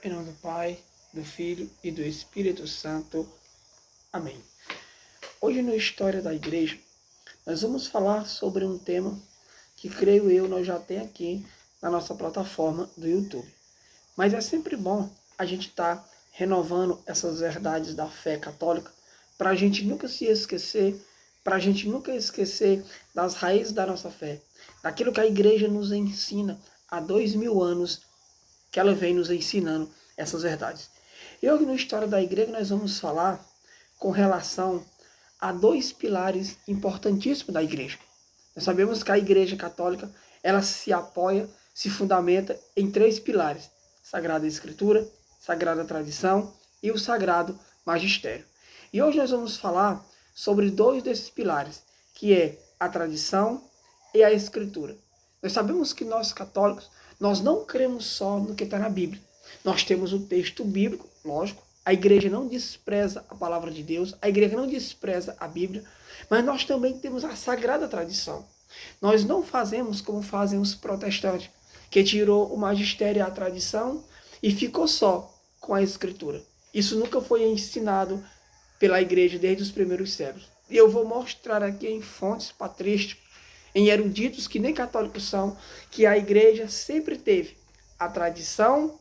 Em nome do Pai, do Filho e do Espírito Santo. Amém. Hoje no História da Igreja, nós vamos falar sobre um tema que creio eu nós já tem aqui na nossa plataforma do YouTube. Mas é sempre bom a gente estar renovando essas verdades da fé católica para a gente nunca se esquecer, para a gente nunca esquecer das raízes da nossa fé, daquilo que a Igreja nos ensina há 2000 anos, que ela vem nos ensinando essas verdades. E hoje na História da Igreja nós vamos falar com relação a dois pilares importantíssimos da Igreja. Nós sabemos que a Igreja Católica ela se apoia, se fundamenta em três pilares: Sagrada Escritura, Sagrada Tradição e o Sagrado Magistério. E hoje nós vamos falar sobre dois desses pilares, que é a tradição e a Escritura. Nós sabemos que nós católicos, nós não cremos só no que está na Bíblia. Nós temos o texto bíblico, lógico. A igreja não despreza a palavra de Deus, a igreja não despreza a Bíblia, mas nós também temos a sagrada tradição. Nós não fazemos como fazem os protestantes, que tirou o magistério e a tradição e ficou só com a Escritura. Isso nunca foi ensinado pela igreja desde os primeiros séculos. E eu vou mostrar aqui em fontes patrísticas, em eruditos que nem católicos são, que a igreja sempre teve a tradição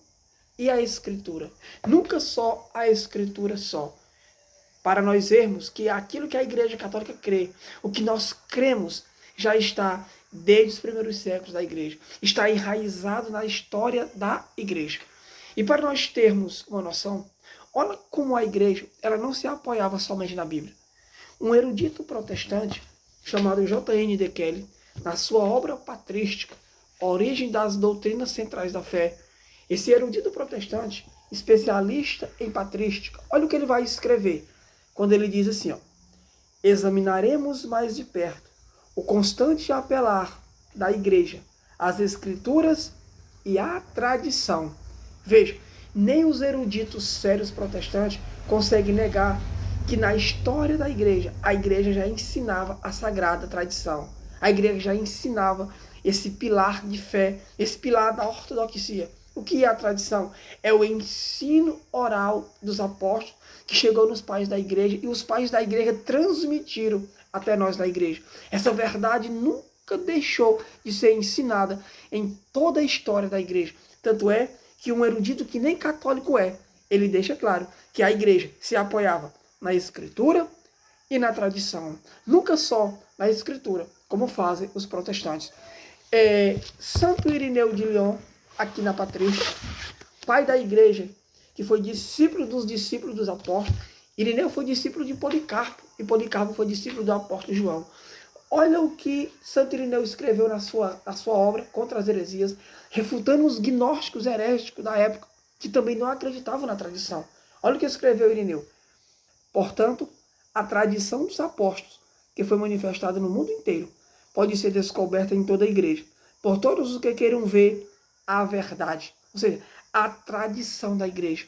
e a Escritura. Nunca só a Escritura só. Para nós vermos que aquilo que a Igreja Católica crê, o que nós cremos, já está desde os primeiros séculos da Igreja. Está enraizado na história da Igreja. E para nós termos uma noção, olha como a Igreja ela não se apoiava somente na Bíblia. Um erudito protestante chamado J.N. de Kelly, na sua obra patrística, Origem das Doutrinas Centrais da Fé, esse erudito protestante, especialista em patrística, olha o que ele vai escrever, quando ele diz assim, examinaremos mais de perto o constante apelar da Igreja às Escrituras e à tradição. Veja, nem os eruditos sérios protestantes conseguem negar que na história da Igreja, a Igreja já ensinava a sagrada tradição. A Igreja já ensinava esse pilar de fé, esse pilar da ortodoxia. O que é a tradição? É o ensino oral dos apóstolos que chegou nos pais da igreja e os pais da igreja transmitiram até nós da igreja. Essa verdade nunca deixou de ser ensinada em toda a história da igreja. Tanto é que um erudito que nem católico ele deixa claro que a igreja se apoiava na Escritura e na tradição. Nunca só na Escritura, como fazem os protestantes. Santo Irineu de Lyon, aqui na Patrística, pai da igreja, que foi discípulo dos apóstolos. Irineu foi discípulo de Policarpo, e Policarpo foi discípulo do apóstolo João. Olha o que Santo Irineu escreveu na sua obra contra as heresias, refutando os gnósticos heréticos da época, que também não acreditavam na tradição. Olha o que escreveu Irineu. Portanto, a tradição dos apóstolos, que foi manifestada no mundo inteiro, pode ser descoberta em toda a igreja, por todos os que queiram ver a verdade, ou seja, a tradição da igreja.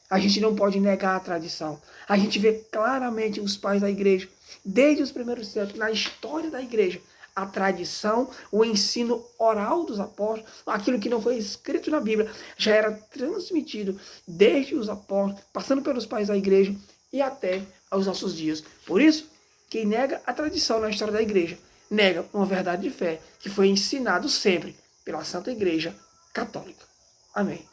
A gente não pode negar a tradição. A gente vê claramente os pais da igreja, desde os primeiros séculos, na história da igreja, a tradição, o ensino oral dos apóstolos, aquilo que não foi escrito na Bíblia, já era transmitido desde os apóstolos, passando pelos pais da igreja e até aos nossos dias. Por isso, quem nega a tradição na história da igreja, nega uma verdade de fé que foi ensinado sempre pela Santa Igreja Católica. Amém.